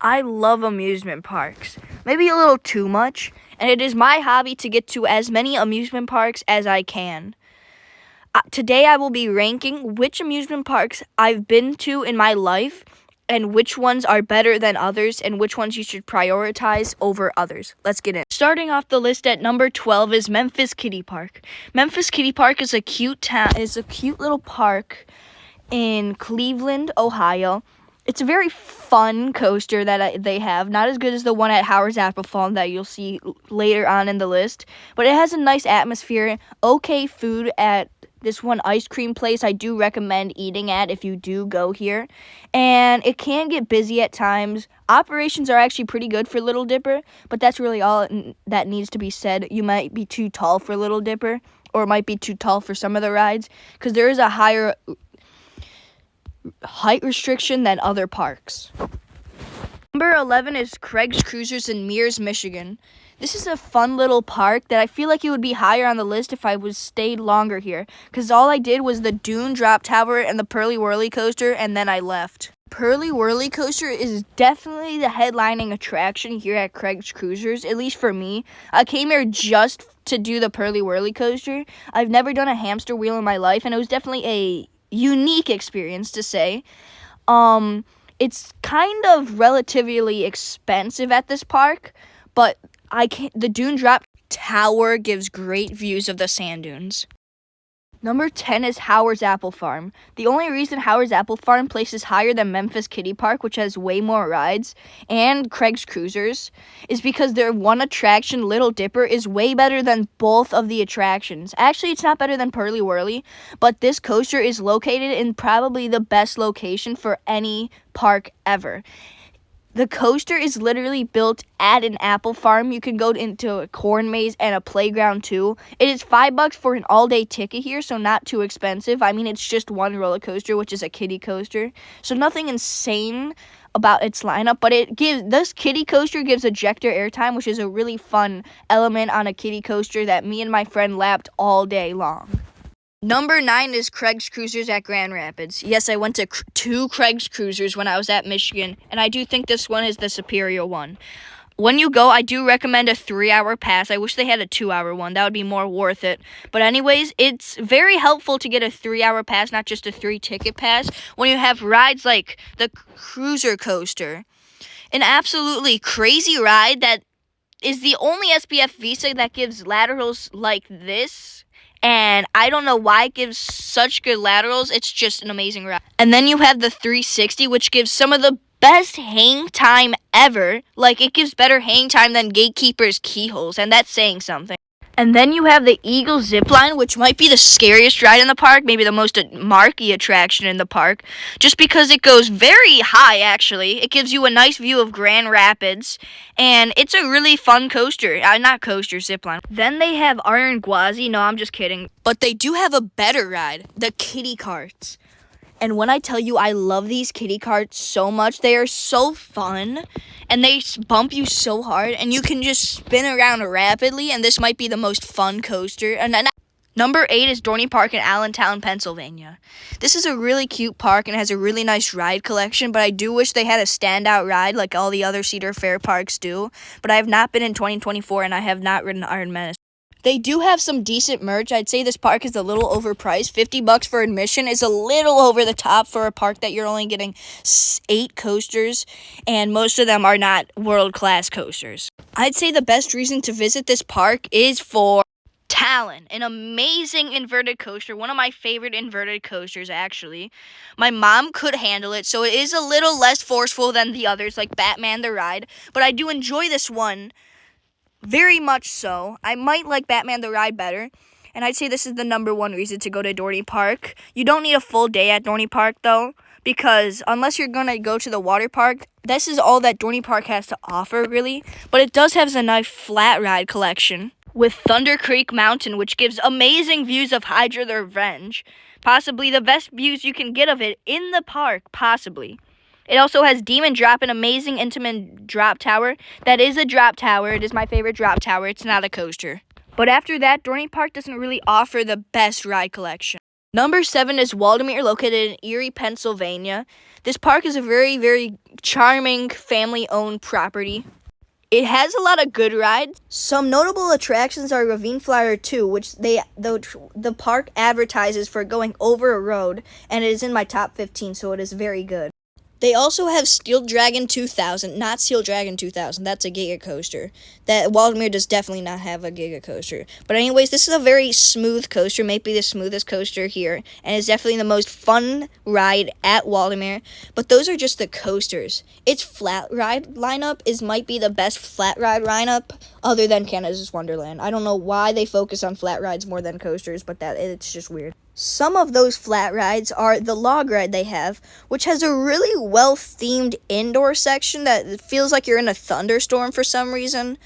I love amusement parks, maybe a little too much, and it is my hobby to get to as many amusement parks as I can. Today I will be ranking which amusement parks I've been to in my life and which ones are better than others and which ones you should prioritize over others. Let's get in. Starting off the list at number 12 is Memphis Kiddie Park. Memphis Kiddie Park is a cute little park in Cleveland, Ohio. It's a very fun coaster that they have. Not as good as the one at Howard's Apple Farm that you'll see later on in the list. But it has a nice atmosphere. Okay food at this one ice cream place I do recommend eating at if you do go here. And it can get busy at times. Operations are actually pretty good for Little Dipper. But that's really all that needs to be said. You might be too tall for Little Dipper. Or it might be too tall for some of the rides. Because there is a higher height restriction than other parks. Number 11 is Craig's Cruisers in Mears, Michigan. This is a fun little park that I feel like it would be higher on the list if I was stayed longer here, because all I did was the Dune Drop Tower and the Pearly Whirly Coaster, and then I left. Pearly Whirly Coaster is definitely the headlining attraction here at Craig's Cruisers, at least for me. I came here just to do the Pearly Whirly Coaster. I've never done a hamster wheel in my life, and it was definitely a unique experience to say. It's kind of relatively expensive at this park, but the Dune Drop Tower gives great views of the sand dunes. Number 10 is Howard's Apple Farm. The only reason Howard's Apple Farm places higher than Memphis Kiddie Park, which has way more rides, and Craig's Cruisers, is because their one attraction, Little Dipper, is way better than both of the attractions. Actually, it's not better than Pearly Whirly, but this coaster is located in probably the best location for any park ever. The coaster is literally built at an apple farm. You can go into a corn maze and a playground too. It is $5 for an all-day ticket here, so not too expensive. I mean, it's just one roller coaster, which is a kiddie coaster. So nothing insane about its lineup, but this kiddie coaster gives ejector airtime, which is a really fun element on a kiddie coaster that me and my friend lapped all day long. Number 9 is Craig's Cruisers at Grand Rapids. Yes, I went to two Craig's Cruisers when I was at Michigan, and I do think this one is the superior one. When you go, I do recommend a 3-hour pass. I wish they had a 2-hour one. That would be more worth it. But anyways, it's very helpful to get a 3-hour pass, not just a 3-ticket pass, when you have rides like the Cruiser Coaster. An absolutely crazy ride that is the only SBF Visa that gives laterals like this. And I don't know why it gives such good laterals. It's just an amazing ride. And then you have the 360, which gives some of the best hang time ever. Like, it gives better hang time than Gatekeeper's Keyholes, and that's saying something. And then you have the Eagle Zipline, which might be the scariest ride in the park, maybe the most marquee attraction in the park, just because it goes very high, actually. It gives you a nice view of Grand Rapids, and it's a really fun coaster. Zipline. Then they have Iron Gwazi. No, I'm just kidding. But they do have a better ride, the kiddie carts. And when I tell you I love these kiddie carts so much, they are so fun, and they bump you so hard, and you can just spin around rapidly, and this might be the most fun coaster. And number 8 is Dorney Park in Allentown, Pennsylvania. This is a really cute park and has a really nice ride collection, but I do wish they had a standout ride like all the other Cedar Fair parks do. But I have not been in 2024, and I have not ridden Iron Menace. They do have some decent merch. I'd say this park is a little overpriced. $50 for admission is a little over the top for a park that you're only getting 8 coasters, and most of them are not world-class coasters. I'd say the best reason to visit this park is for Talon, an amazing inverted coaster, one of my favorite inverted coasters, actually. My mom could handle it, so it is a little less forceful than the others, like Batman the Ride, but I do enjoy this one. Very much so. I might like Batman the Ride better, and I'd say this is the number 1 reason to go to Dorney Park. You don't need a full day at Dorney Park, though, because unless you're going to go to the water park, this is all that Dorney Park has to offer, really. But it does have a nice flat ride collection with Thunder Creek Mountain, which gives amazing views of Hydra the Revenge. Possibly the best views you can get of it in the park, possibly. It also has Demon Drop, an amazing intimate drop tower. That is a drop tower. It is my favorite drop tower. It's not a coaster. But after that, Dorney Park doesn't really offer the best ride collection. Number 7 is Waldameer, located in Erie, Pennsylvania. This park is a very, very charming family-owned property. It has a lot of good rides. Some notable attractions are Ravine Flyer 2, which the park advertises for going over a road, and it is in my top 15, so it is very good. They also have Steel Dragon 2000, not Steel Dragon 2000. That's a Giga Coaster. That Waldameer does definitely not have a Giga Coaster. But anyways, this is a very smooth coaster, maybe the smoothest coaster here, and it's definitely the most fun ride at Waldameer. But those are just the coasters. Its flat ride lineup might be the best flat ride lineup other than Canada's Wonderland. I don't know why they focus on flat rides more than coasters, but it's just weird. Some of those flat rides are the log ride they have, which has a really well-themed indoor section that feels like you're in a thunderstorm for some reason.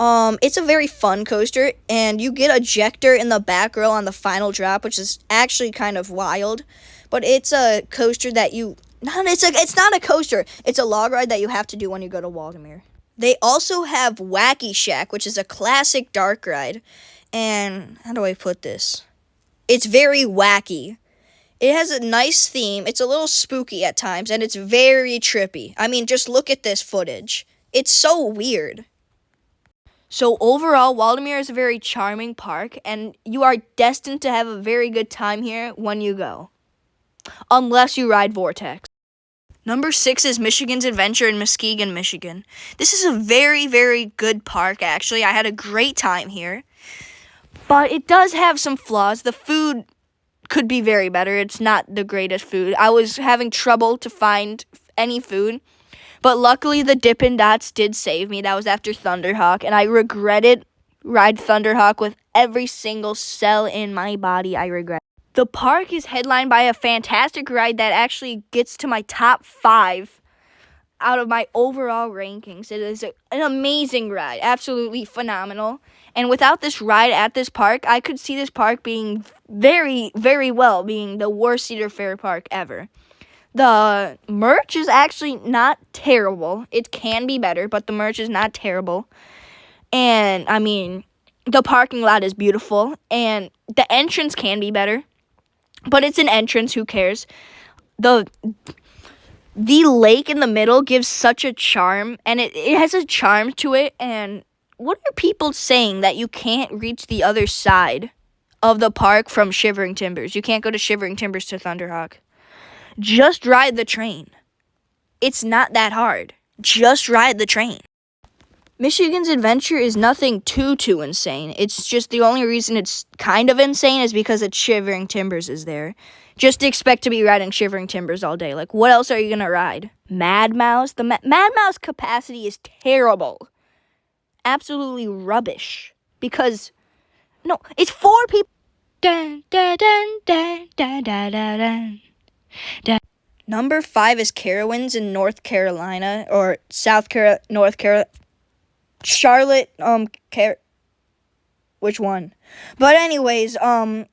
It's a very fun coaster, and you get a ejector in the back row on the final drop, which is actually kind of wild. But it's a coaster that it's not a coaster. It's a log ride that you have to do when you go to Waldameer. They also have Wacky Shack, which is a classic dark ride. And how do I put this? It's very wacky. It has a nice theme. It's a little spooky at times, and it's very trippy. I mean, just look at this footage. It's so weird. So overall, Waldameer is a very charming park, and you are destined to have a very good time here when you go. Unless you ride Vortex. Number 6 is Michigan's Adventure in Muskegon, Michigan. This is a very, very good park, actually. I had a great time here. But it does have some flaws. The food could be very better. It's not the greatest food. I was having trouble to find any food. But luckily, the Dippin' Dots did save me. That was after Thunderhawk. And I regretted ride Thunderhawk with every single cell in my body. I regret. The park is headlined by a fantastic ride that actually gets to my top 5 out of my overall rankings. It is an amazing ride. Absolutely phenomenal. And without this ride at this park, I could see this park being very, very well being the worst Cedar Fair park ever. The merch is actually not terrible. It can be better, but the merch is not terrible. And, I mean, the parking lot is beautiful. And the entrance can be better. But it's an entrance. Who cares? The lake in the middle gives such a charm. And it has a charm to it. And what are people saying that you can't reach the other side of the park from Shivering Timbers? You can't go to Shivering Timbers to Thunderhawk. Just ride the train. It's not that hard. Just ride the train. Michigan's Adventure is nothing too insane. It's just the only reason it's kind of insane is because it's Shivering Timbers is there. Just expect to be riding Shivering Timbers all day. Like, what else are you going to ride? Mad Mouse? The Mad Mouse capacity is terrible. Absolutely rubbish. Because, no, it's 4 people. Dun, dun, dun, dun, dun, dun, dun, dun. Dun. Number 5 is Carowinds in North Carolina, or North Carolina. Charlotte, which one? But anyways,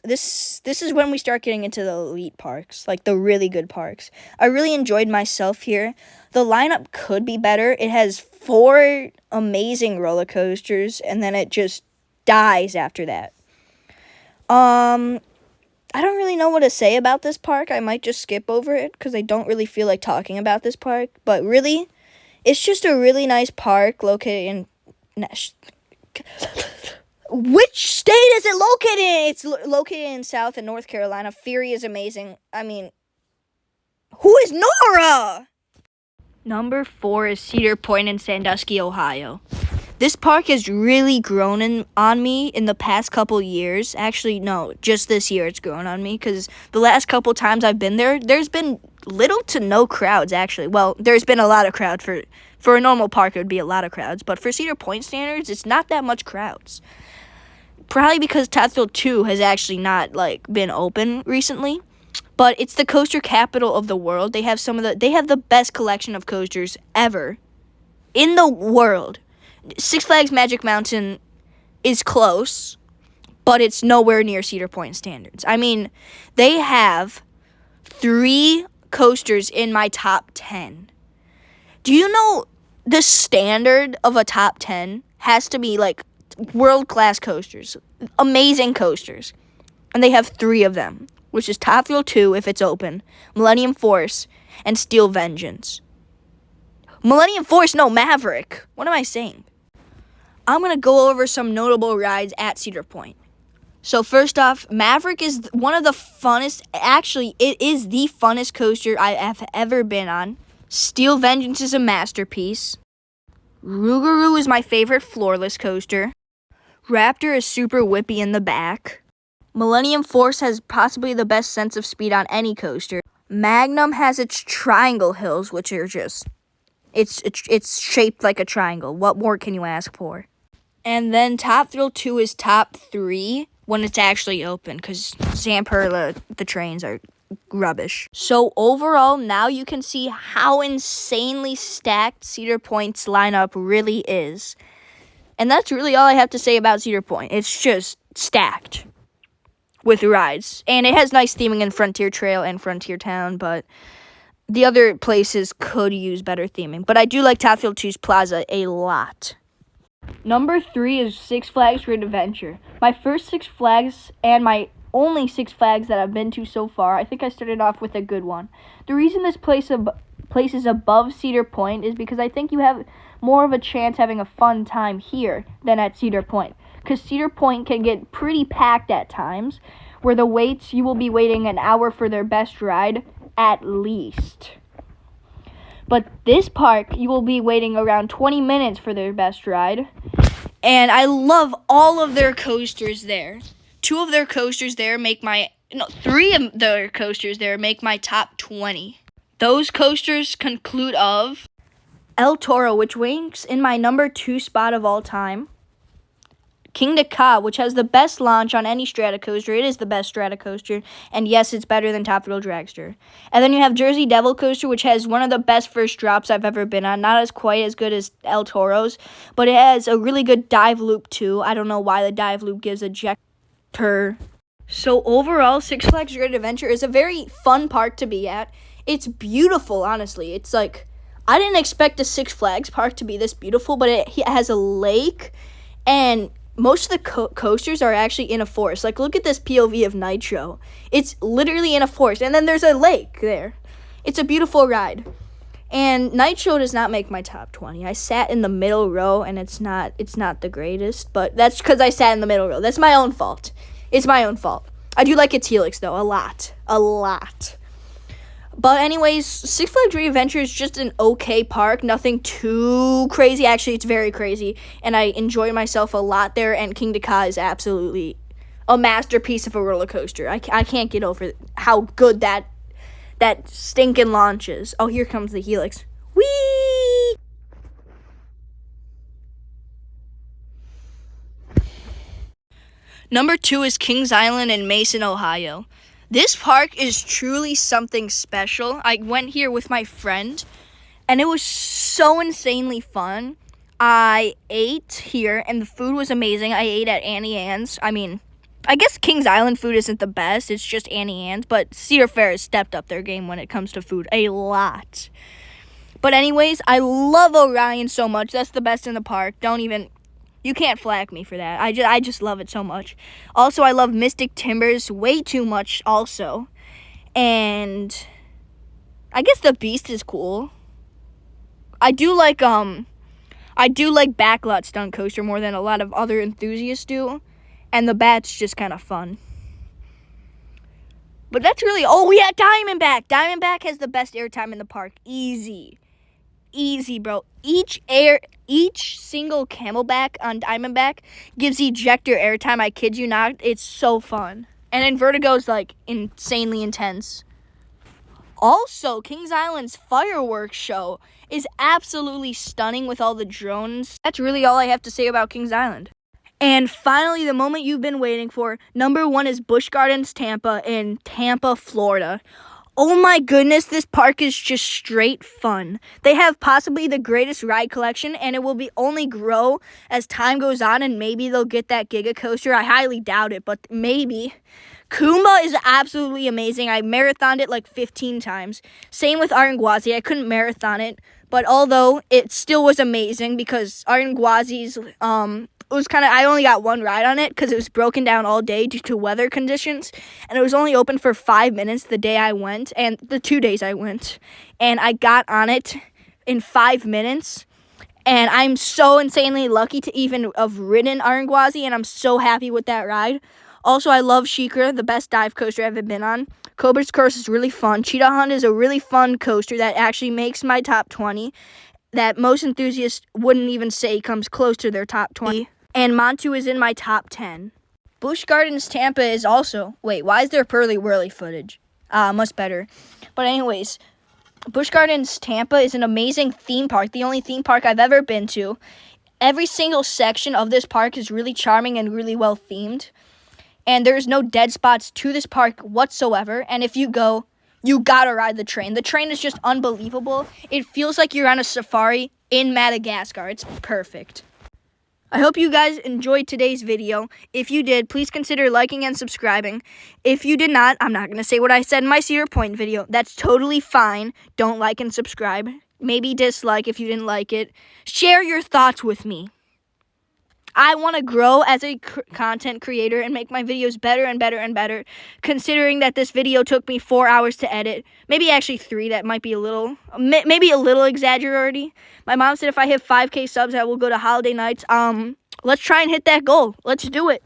this is when we start getting into the elite parks, like the really good parks. I really enjoyed myself here. The lineup could be better. It has 4 amazing roller coasters, and then it just dies after that. I don't really know what to say about this park. I might just skip over it because I don't really feel like talking about this park. But really, it's just a really nice park located in... Which state is it located in? It's located in South and North Carolina. Fury is amazing. I mean, who is Nora? Number 4 is Cedar Point in Sandusky, Ohio. This park has really grown on me in the past couple years. Actually, no, just this year it's grown on me because the last couple times I've been there, there's been little to no crowds, actually. Well, there's been a lot of crowd. For a normal park, it would be a lot of crowds. But for Cedar Point standards, it's not that much crowds. Probably because Tazewell 2 has actually not, been open recently. But it's the coaster capital of the world. They have the best collection of coasters ever in the world. Six Flags Magic Mountain is close, but it's nowhere near Cedar Point standards. I mean, they have 3 coasters in my top 10. Do you know the standard of a top 10 has to be, world-class coasters, amazing coasters, and they have 3 of them. which is Top Thrill 2 if it's open, Millennium Force, and Steel Vengeance. Millennium Force, no, Maverick. What am I saying? I'm going to go over some notable rides at Cedar Point. So first off, Maverick is one of the funnest, actually, it is the funnest coaster I have ever been on. Steel Vengeance is a masterpiece. Rougarou is my favorite floorless coaster. Raptor is super whippy in the back. Millennium Force has possibly the best sense of speed on any coaster. Magnum has its triangle hills, which are just, it's shaped like a triangle. What more can you ask for? And then Top Thrill 2 is top 3 when it's actually open, because Zamperla, the trains are rubbish. So overall, now you can see how insanely stacked Cedar Point's lineup really is. And that's really all I have to say about Cedar Point. It's just stacked with rides. And it has nice theming in Frontier Trail and Frontier Town, but the other places could use better theming. But I do like Top Thrill 2's Plaza a lot. Number 3 is Six Flags Great Adventure. My first Six Flags and my only Six Flags that I've been to so far. I think I started off with a good one. The reason this place is above Cedar Point is because I think you have more of a chance having a fun time here than at Cedar Point. Because Cedar Point can get pretty packed at times, where the waits, you will be waiting an hour for their best ride at least. But this park, you will be waiting around 20 minutes for their best ride. And I love all of their coasters there. 3 of their coasters there make my top 20. Those coasters conclude of El Toro, which ranks in my number 2 spot of all time. Kingda Ka, which has the best launch on any Strata coaster. It is the best Strata coaster. And yes, it's better than Top Thrill Dragster. And then you have Jersey Devil Coaster, which has one of the best first drops I've ever been on. Not as quite as good as El Toro's, but it has a really good dive loop too. I don't know why the dive loop gives ejector. So overall, Six Flags Great Adventure is a very fun park to be at. It's beautiful, honestly. It's like, I didn't expect a Six Flags park to be this beautiful, but it has a lake, and most of the coasters are actually in a forest. Like, look at this POV of Nitro. It's literally in a forest, and then there's a lake there. It's a beautiful ride. And Nitro does not make my top 20. I sat in the middle row, and it's not the greatest, but that's because I sat in the middle row. That's my own fault. It's my own fault. I do like its helix, though, a lot. But anyways, Six Flags Great Adventure is just an okay park. Nothing too crazy. Actually, it's very crazy. And I enjoy myself a lot there. And Kingda Ka is absolutely a masterpiece of a roller coaster. I can't get over how good that stinking launch is. Oh, here comes the helix. Whee! Number 2 is Kings Island in Mason, Ohio. This park is truly something special. I went here with my friend, and it was so insanely fun. I ate here, and the food was amazing. I ate at Annie Ann's. I mean, I guess Kings Island food isn't the best. It's just Annie Ann's, but Cedar Fair has stepped up their game when it comes to food a lot. But anyways, I love Orion so much. That's the best in the park. You can't flack me for that. I just love it so much. Also, I love Mystic Timbers way too much also. And I guess the Beast is cool. I do like Backlot Stunt Coaster more than a lot of other enthusiasts do. And the Bat's just kind of fun. But that's really... Oh, yeah, Diamondback. Diamondback has the best airtime in the park. Easy, bro. Each single Camelback on Diamondback gives ejector airtime. I kid you not. It's so fun. And then Vertigo's like insanely intense. Also, Kings Island's fireworks show is absolutely stunning with all the drones. That's really all I have to say about Kings Island. And finally, the moment you've been waiting for, number 1 is Busch Gardens Tampa in Tampa, Florida. Oh my goodness, this park is just straight fun. They have possibly the greatest ride collection, and it will only grow as time goes on, and maybe they'll get that Giga Coaster. I highly doubt it, but maybe. Kumba is absolutely amazing. I marathoned it like 15 times. Same with Aranguazi. I couldn't marathon it, but although it still was amazing because Aranguazi's I only got one ride on it because it was broken down all day due to weather conditions, and it was only open for 5 minutes the day I went and the 2 days I went, and I got on it in 5 minutes, and I'm so insanely lucky to even have ridden Arungwazi, and I'm so happy with that ride. Also, I love SheiKra, the best dive coaster I've ever been on. Cobra's Course is really fun. Cheetah Hunt is a really fun coaster that actually makes my top 20, that most enthusiasts wouldn't even say comes close to their top 20. And Montu is in my top 10. Busch Gardens Tampa is also... Wait, why is there Pearly Whirly footage? Much better. But anyways, Busch Gardens Tampa is an amazing theme park, the only theme park I've ever been to. Every single section of this park is really charming and really well themed. And there's no dead spots to this park whatsoever. And if you go, you gotta ride the train. The train is just unbelievable. It feels like you're on a safari in Madagascar. It's perfect. I hope you guys enjoyed today's video. If you did, please consider liking and subscribing. If you did not, I'm not going to say what I said in my Cedar Point video. That's totally fine. Don't like and subscribe. Maybe dislike if you didn't like it. Share your thoughts with me. I want to grow as a content creator and make my videos better and better and better, considering that this video took me 4 hours to edit. Maybe actually 3. That might be maybe a little exaggerated. My mom said if I hit 5K subs, I will go to Holiday Nights. Let's try and hit that goal. Let's do it.